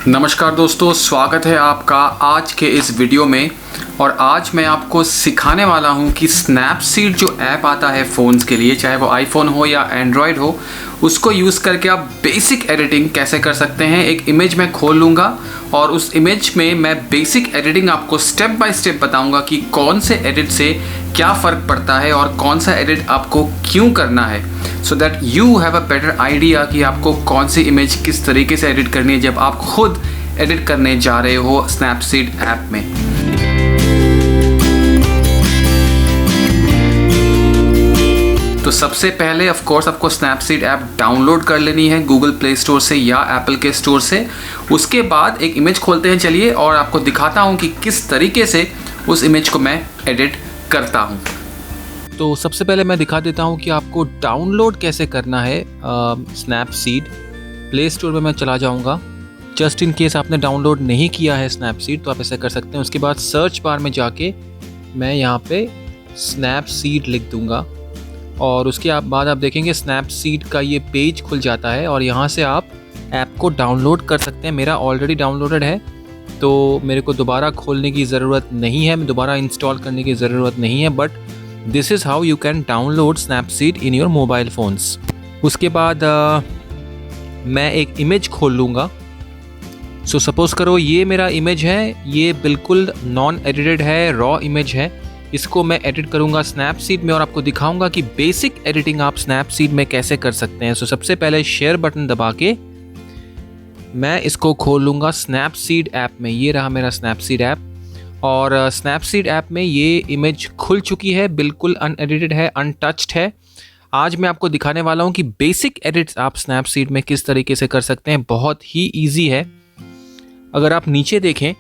नमस्कार दोस्तों, स्वागत है आपका आज के इस वीडियो में। और आज मैं आपको सिखाने वाला हूं कि स्नैपसीड जो ऐप आता है फ़ोन्स के लिए, चाहे वो आईफोन हो या एंड्रॉयड हो, उसको यूज़ करके आप बेसिक एडिटिंग कैसे कर सकते हैं। एक इमेज मैं खोल लूँगा और उस इमेज में मैं बेसिक एडिटिंग आपको स्टेप बाय स्टेप बताऊँगा कि कौन से एडिट से क्या फ़र्क पड़ता है और कौन सा एडिट आपको क्यों करना है, so that you have a better idea कि आपको कौन सी इमेज किस तरीके से एडिट करनी है जब आप खुद एडिट करने जा रहे हो स्नैपसीड ऐप में। तो सबसे पहले ऑफ कोर्स आपको स्नैपसीड ऐप डाउनलोड कर लेनी है गूगल प्ले स्टोर से या एप्पल के स्टोर से। उसके बाद एक इमेज खोलते हैं चलिए, और आपको दिखाता हूं कि किस तरीके से उस इमेज को मैं एडिट करता हूं। तो सबसे पहले मैं दिखा देता हूं कि आपको डाउनलोड कैसे करना है स्नैपसीड। प्ले स्टोर में मैं चला जाऊंगा। जस्ट इन केस आपने डाउनलोड नहीं किया है स्नैपसीड तो आप ऐसा कर सकते हैं। उसके बाद सर्च बार में जाके मैं यहाँ पे स्नैपसीड लिख दूंगा और उसके बाद आप देखेंगे स्नैपसीड का ये पेज खुल जाता है और यहाँ से आप ऐप को डाउनलोड कर सकते हैं। मेरा ऑलरेडी डाउनलोडेड है तो मेरे को दोबारा खोलने की ज़रूरत नहीं है, दोबारा इंस्टॉल करने की ज़रूरत नहीं है। But this is how you can download Snapseed in your mobile phones. उसके बाद मैं एक इमेज खोल लूँगा। सो सपोज़ करो ये मेरा इमेज है, ये बिल्कुल नॉन एडिटेड है, रॉ इमेज है। इसको मैं एडिट करूंगा स्नैपसीड में और आपको दिखाऊंगा कि बेसिक एडिटिंग आप स्नैपसीड में कैसे कर सकते हैं। सो सबसे पहले शेयर बटन दबा के मैं इसको खोल लूँगा स्नैपसीड ऐप में। ये रहा मेरा स्नैपसीड ऐप और स्नैपसीड ऐप में ये इमेज खुल चुकी है, बिल्कुल अनएडिटेड है, अनटच्ड है। आज मैं आपको दिखाने वाला हूँ कि बेसिक एडिट्स आप स्नैपसीड में किस तरीके से कर सकते हैं। बहुत ही ईजी है। अगर आप नीचे देखें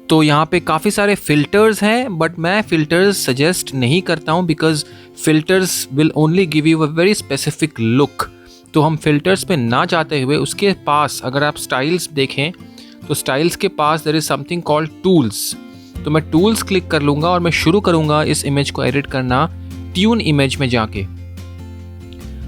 तो यहाँ पे काफ़ी सारे फ़िल्टर्स हैं, बट मैं फ़िल्टर्स सजेस्ट नहीं करता हूँ because filters will only give you a very specific look. तो हम फ़िल्टर्स पे ना जाते हुए उसके पास अगर आप स्टाइल्स देखें तो स्टाइल्स के पास there is something called tools. तो मैं टूल्स क्लिक कर लूँगा और मैं शुरू करूँगा इस इमेज को एडिट करना ट्यून इमेज में जाके।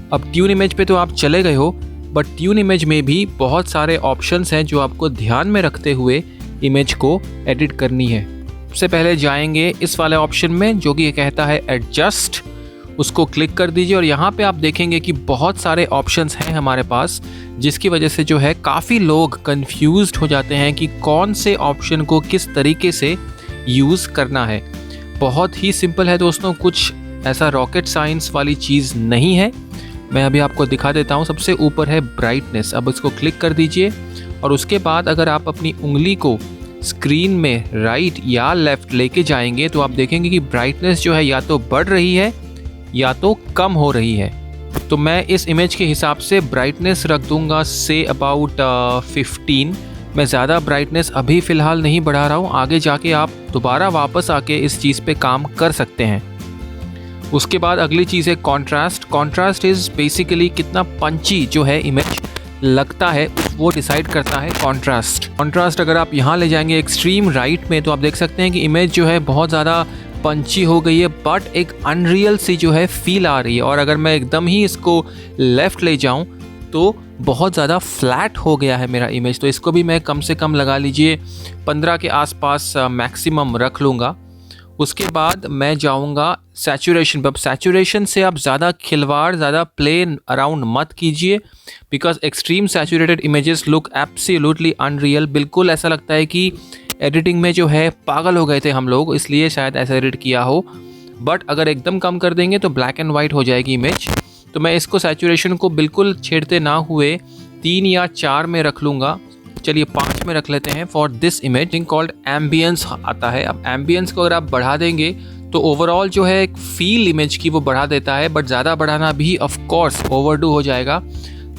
अब ट्यून इमेज पे तो आप चले गए हो, बट ट्यून इमेज में भी बहुत सारे ऑप्शंस हैं जो आपको ध्यान में रखते हुए इमेज को एडिट करनी है। सबसे पहले जाएंगे इस वाले ऑप्शन में जो कि कहता है एडजस्ट। उसको क्लिक कर दीजिए और यहाँ पे आप देखेंगे कि बहुत सारे ऑप्शंस हैं हमारे पास, जिसकी वजह से जो है काफ़ी लोग कंफ्यूज्ड हो जाते हैं कि कौन से ऑप्शन को किस तरीके से यूज़ करना है। बहुत ही सिंपल है दोस्तों, कुछ ऐसा रॉकेट साइंस वाली चीज़ नहीं है। मैं अभी आपको दिखा देता हूँ। सबसे ऊपर है ब्राइटनेस। अब इसको क्लिक कर दीजिए और उसके बाद अगर आप अपनी उंगली को स्क्रीन में राइट या लेफ़्ट लेके जाएंगे तो आप देखेंगे कि ब्राइटनेस जो है या तो बढ़ रही है या तो कम हो रही है। तो मैं इस इमेज के हिसाब से ब्राइटनेस रख दूंगा से अबाउट 15। मैं ज़्यादा ब्राइटनेस अभी फ़िलहाल नहीं बढ़ा रहा हूँ, आगे जाके आप दोबारा वापस आके इस चीज़ पे काम कर सकते हैं। उसके बाद अगली चीज़ है कॉन्ट्रास्ट। कॉन्ट्रास्ट इज़ बेसिकली कितना पंची जो है इमेज लगता है वो डिसाइड करता है कॉन्ट्रास्ट अगर आप यहाँ ले जाएंगे एक्सट्रीम राइट में तो आप देख सकते हैं कि इमेज जो है बहुत ज़्यादा पंची हो गई है, बट एक अनरियल सी जो है फील आ रही है। और अगर मैं एकदम ही इसको लेफ़्ट ले जाऊँ तो बहुत ज़्यादा फ्लैट हो गया है मेरा इमेज। तो इसको भी मैं कम से कम लगा लीजिए 15 के आसपास मैक्सिमम रख लूँगा। उसके बाद मैं जाऊंगा सैचुरेशन पर। सैचुरेशन से आप ज़्यादा खिलवाड़, ज़्यादा प्लेन अराउंड मत कीजिए because extreme saturated images look absolutely unreal. बिल्कुल ऐसा लगता है कि एडिटिंग में जो है पागल हो गए थे हम लोग, इसलिए शायद ऐसा एडिट किया हो। बट अगर एकदम कम कर देंगे तो ब्लैक एंड वाइट हो जाएगी इमेज। तो मैं इसको सैचुरेशन को बिल्कुल छेड़ते ना हुए 3 या 4 में रख लूँगा। चलिए 5 में रख लेते हैं for this image. Thing called ambience आता है। अब एम्बियंस को अगर आप बढ़ा देंगे तो ओवरऑल जो है एक फील इमेज की वो बढ़ा देता है, बट ज़्यादा बढ़ाना भी ऑफ कोर्स ओवरडू हो जाएगा।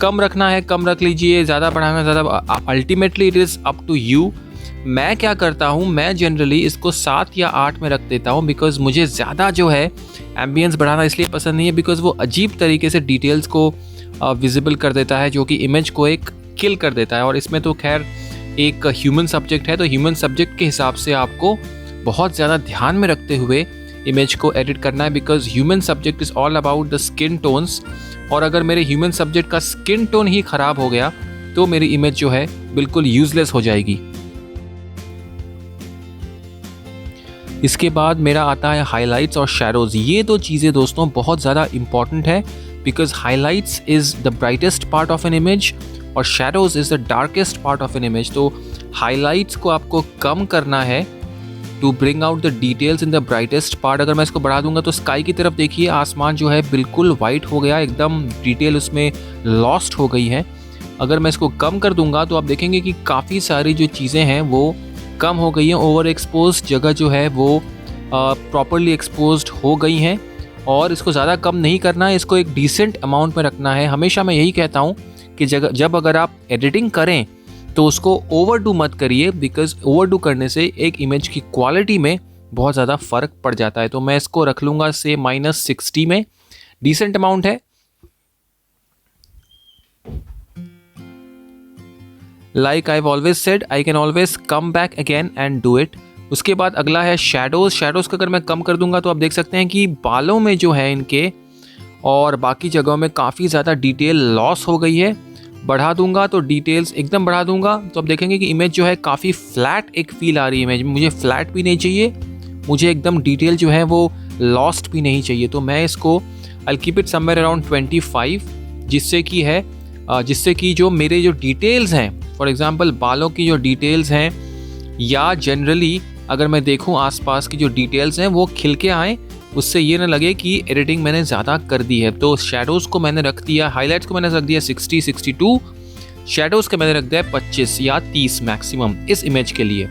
कम रखना है कम रख लीजिए, ज़्यादा बढ़ाना ज़्यादा, ultimately it is up to you. मैं क्या करता हूँ, मैं जनरली इसको 7 या 8 में रख देता हूँ बिकॉज मुझे ज़्यादा जो है एम्बियंस बढ़ाना इसलिए पसंद नहीं है बिकॉज वो अजीब तरीके से डिटेल्स को विजिबल कर देता है जो कि इमेज को एक किल कर देता है। और इसमें तो खैर एक ह्यूमन सब्जेक्ट है तो ह्यूमन सब्जेक्ट के हिसाब से आपको बहुत ज़्यादा ध्यान में रखते हुए इमेज को एडिट करना है because human subject is all about the skin tones. और अगर मेरे ह्यूमन सब्जेक्ट का स्किन टोन ही ख़राब हो गया तो मेरी इमेज जो है बिल्कुल यूजलेस हो जाएगी। इसके बाद मेरा आता है हाइलाइट्स और शैडोज़। ये दो चीज़ें दोस्तों बहुत ज़्यादा इंपॉर्टेंट है, because highlights is the brightest part of an image और shadows is the darkest part of an image. तो हाइलाइट्स को आपको कम करना है to bring out the details in the brightest part. अगर मैं इसको बढ़ा दूंगा तो स्काई की तरफ देखिए, आसमान जो है बिल्कुल वाइट हो गया, एकदम डिटेल उसमें लॉस्ट हो गई है। अगर मैं इसको कम कर दूंगा तो आप देखेंगे कि काफ़ी सारी जो चीज़ें हैं वो कम हो गई हैं, ओवर एक्सपोज जगह जो है वो प्रॉपरली एक्सपोज्ड हो गई हैं। और इसको ज़्यादा कम नहीं करना है, इसको एक डिसेंट अमाउंट में रखना है। हमेशा मैं यही कहता हूँ कि जब अगर आप एडिटिंग करें तो उसको ओवरडू मत करिए, बिकॉज ओवरडू करने से एक इमेज की क्वालिटी में बहुत ज़्यादा फ़र्क पड़ जाता है। तो मैं इसको रख लूँगा से -60 में, डिसेंट अमाउंट है। Like I have always said, I can always come back again and do it. उसके बाद अगला है शैडोज़। शैडोज़ को अगर मैं कम कर दूंगा तो आप देख सकते हैं कि बालों में जो है इनके और बाकी जगहों में काफ़ी ज़्यादा डिटेल लॉस हो गई है। बढ़ा दूंगा तो डिटेल्स एकदम बढ़ा दूंगा तो आप देखेंगे कि इमेज जो है काफ़ी फ्लैट एक फील आ रही है इमेज में। मुझे फ्लैट भी नहीं चाहिए, मुझे एकदम डिटेल जो है वो लॉस्ट भी नहीं चाहिए। तो मैं इसको I keep it somewhere around 25, जिससे कि जो मेरे जो डिटेल्स हैं, फॉर एग्जांपल बालों की जो डिटेल्स हैं या जनरली अगर मैं देखूं आसपास की जो डिटेल्स हैं वो खिल के आएँ, उससे ये ना लगे कि एडिटिंग मैंने ज़्यादा कर दी है। तो शैडोज़ को मैंने रख दिया, हाइलाइट्स को मैंने रख दिया 60, 62, शैडोज़ के मैंने रख दिया 25 या 30 मैक्सिमम इस इमेज के लिए।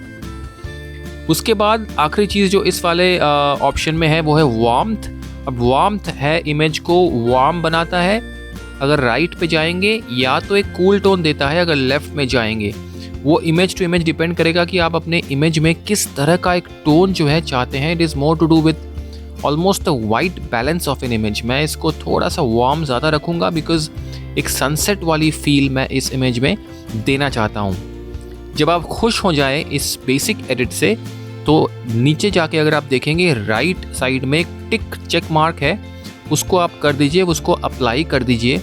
उसके बाद आखिरी चीज़ जो इस वाले ऑप्शन में है वो है वार्मथ। अब वार्मथ है इमेज को वार्म बनाता है, अगर राइट पे जाएंगे, या तो एक कूल टोन देता है अगर लेफ्ट में जाएंगे। वो इमेज टू इमेज डिपेंड करेगा कि आप अपने इमेज में किस तरह का एक टोन जो है चाहते हैं। It is more to do with almost the white balance of an image. मैं इसको थोड़ा सा वार्म ज़्यादा रखूँगा बिकॉज एक सनसेट वाली फील मैं इस इमेज में देना चाहता हूँ। जब आप खुश हो जाए इस बेसिक एडिट से तो नीचे जाके अगर आप देखेंगे राइट साइड में एक टिक चेक मार्क है, उसको आप कर दीजिए, उसको अप्लाई कर दीजिए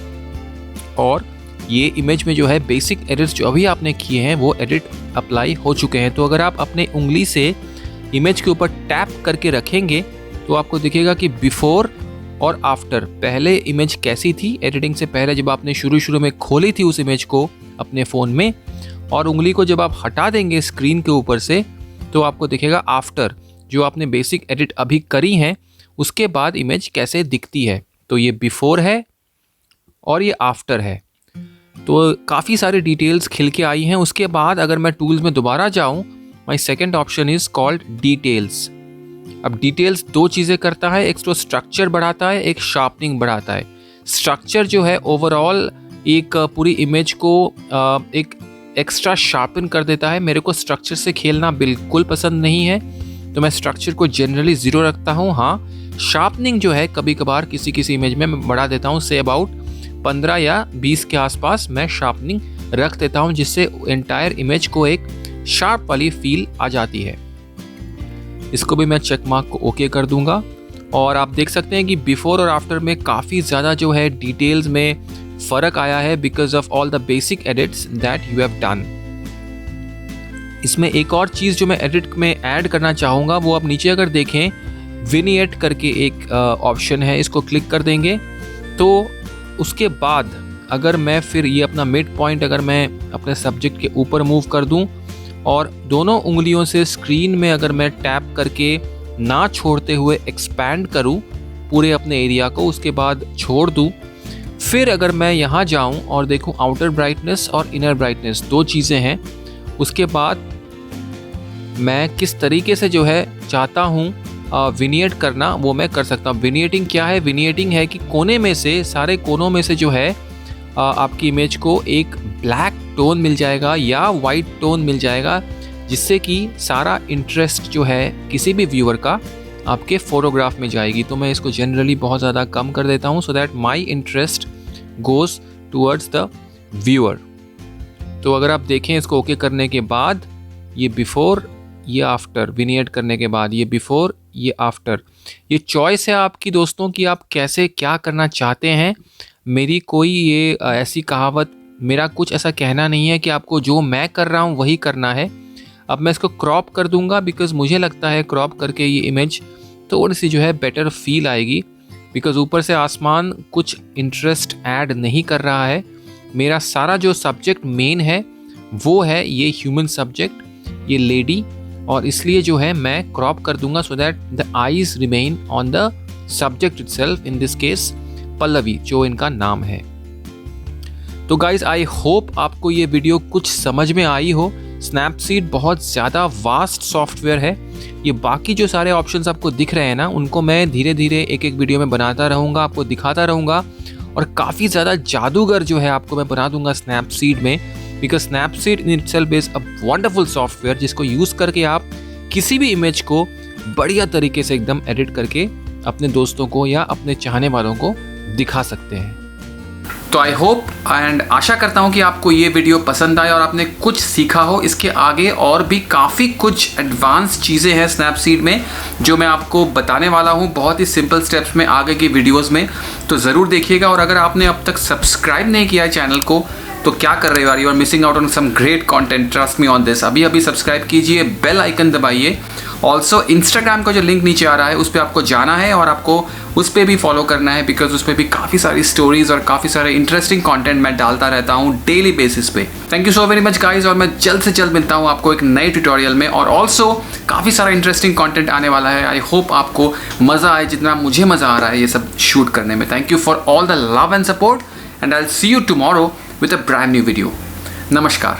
और ये इमेज में जो है बेसिक एडिट्स जो अभी आपने किए हैं वो एडिट अप्लाई हो चुके हैं। तो अगर आप अपने उंगली से इमेज के ऊपर टैप करके रखेंगे तो आपको दिखेगा कि बिफोर और आफ्टर, पहले इमेज कैसी थी एडिटिंग से पहले जब आपने शुरू में खोली थी उस इमेज को अपने फ़ोन में, और उंगली को जब आप हटा देंगे स्क्रीन के ऊपर से तो आपको दिखेगा आफ्टर, जो आपने बेसिक एडिट अभी करी हैं उसके बाद इमेज कैसे दिखती है। तो ये बिफोर है और ये आफ्टर है, तो काफ़ी सारी डिटेल्स खिल के आई हैं। उसके बाद अगर मैं टूल्स में दोबारा जाऊं, my second option is called details. अब डिटेल्स दो चीज़ें करता है, एक तो स्ट्रक्चर बढ़ाता है, एक शार्पनिंग बढ़ाता है। स्ट्रक्चर जो है ओवरऑल एक पूरी इमेज को एक एक्स्ट्रा शार्पन कर देता है। मेरे को स्ट्रक्चर से खेलना बिल्कुल पसंद नहीं है, तो मैं स्ट्रक्चर को जनरली 0 रखता हूँ। हाँ, शार्पनिंग जो है कभी कभार किसी इमेज में मैं बढ़ा देता हूँ, से अबाउट 15 या 20 के आसपास मैं शार्पनिंग रख देता हूँ, जिससे एंटायर इमेज को एक शार्प वाली फील आ जाती है। इसको भी मैं चेक मार्क को ओके कर दूंगा और आप देख सकते हैं कि बिफोर और आफ्टर में काफ़ी ज़्यादा जो है डिटेल्स में फ़र्क आया है because of all the basic edits that you have done. इसमें एक और चीज़ जो मैं एडिट में ऐड करना चाहूँगा वो आप नीचे अगर देखें विनिएट करके एक ऑप्शन है, इसको क्लिक कर देंगे तो उसके बाद अगर मैं फिर ये अपना मिड पॉइंट अगर मैं अपने सब्जेक्ट के ऊपर मूव कर दूं और दोनों उंगलियों से स्क्रीन में अगर मैं टैप करके ना छोड़ते हुए एक्सपैंड करूं पूरे अपने एरिया को, उसके बाद छोड़ दूं, फिर अगर मैं यहाँ जाऊं और देखूं आउटर ब्राइटनेस और इनर ब्राइटनेस दो चीज़ें हैं, उसके बाद मैं किस तरीके से जो है चाहता हूँ विनिएट करना वो मैं कर सकता हूँ। विनिएटिंग क्या है? विनिएटिंग है कि कोने में से, सारे कोनों में से जो है आपकी इमेज को एक ब्लैक टोन मिल जाएगा या वाइट टोन मिल जाएगा, जिससे कि सारा इंटरेस्ट जो है किसी भी व्यूअर का आपके फोटोग्राफ में जाएगी। तो मैं इसको जनरली बहुत ज़्यादा कम कर देता हूँ so that my interest goes towards the viewer. तो अगर आप देखें इसको ओके करने के बाद ये बिफोर, ये आफ्टर, विनिएट करने के बाद ये बिफोर, ये आफ्टर, ये चॉइस है आपकी दोस्तों कि आप कैसे क्या करना चाहते हैं। मेरी कोई ये ऐसी कहावत मेरा कुछ ऐसा कहना नहीं है कि आपको जो मैं कर रहा हूँ वही करना है। अब मैं इसको क्रॉप कर दूंगा बिकॉज मुझे लगता है क्रॉप करके ये इमेज थोड़ी सी जो है बेटर फील आएगी, बिकॉज ऊपर से आसमान कुछ इंटरेस्ट ऐड नहीं कर रहा है। मेरा सारा जो सब्जेक्ट मेन है वो है ये ह्यूमन सब्जेक्ट, ये लेडी, और इसलिए जो है मैं क्रॉप कर दूंगा so that the eyes remain on the subject itself, in this case Pallavi जो इनका नाम है। तो गाइज आई होप आपको ये वीडियो कुछ समझ में आई हो। स्नैपसीड बहुत ज़्यादा वास्ट सॉफ्टवेयर है। ये बाकी जो सारे ऑप्शंस आपको दिख रहे हैं ना, उनको मैं धीरे धीरे एक एक वीडियो में बनाता रहूँगा, आपको दिखाता रहूँगा, और काफ़ी ज़्यादा जादूगर जो है आपको मैं बना दूंगा स्नैपसीड में, because Snapseed in itself is a wonderful software जिसको यूज़ करके आप किसी भी इमेज को बढ़िया तरीके से एकदम एडिट करके अपने दोस्तों को या अपने चाहने वालों को दिखा सकते हैं। तो आई होप एंड आशा करता हूँ कि आपको ये वीडियो पसंद आए और आपने कुछ सीखा हो। इसके आगे और भी काफ़ी कुछ एडवांस चीज़ें हैं स्नैपसीड में जो मैं आपको बताने वाला हूँ बहुत ही सिंपल स्टेप्स में आगे की वीडियोस में, तो ज़रूर देखिएगा। और अगर आपने अब तक सब्सक्राइब नहीं किया है चैनल को तो क्या कर रहे हो यार, you are missing out on some great content, trust me on this. अभी सब्सक्राइब कीजिए, बेल आइकन दबाइए। ऑल्सो इंस्टाग्राम का जो लिंक नीचे आ रहा है उस पर आपको जाना है और आपको उस पर भी फॉलो करना है, बिकॉज उस पर भी काफ़ी सारी स्टोरीज और काफ़ी सारे इंटरेस्टिंग कंटेंट मैं डालता रहता हूँ डेली बेसिस पे। Thank you so very much guys, और मैं जल्द से जल्द मिलता हूँ आपको एक नए ट्यूटोरियल में। और ऑल्सो काफ़ी सारा इंटरेस्टिंग कंटेंट आने वाला है। आई होप आपको मज़ा आए जितना मुझे मज़ा आ रहा है ये सब शूट करने में। Thank you for all the love and support, and I will see you tomorrow with a brand new video. Namaskar.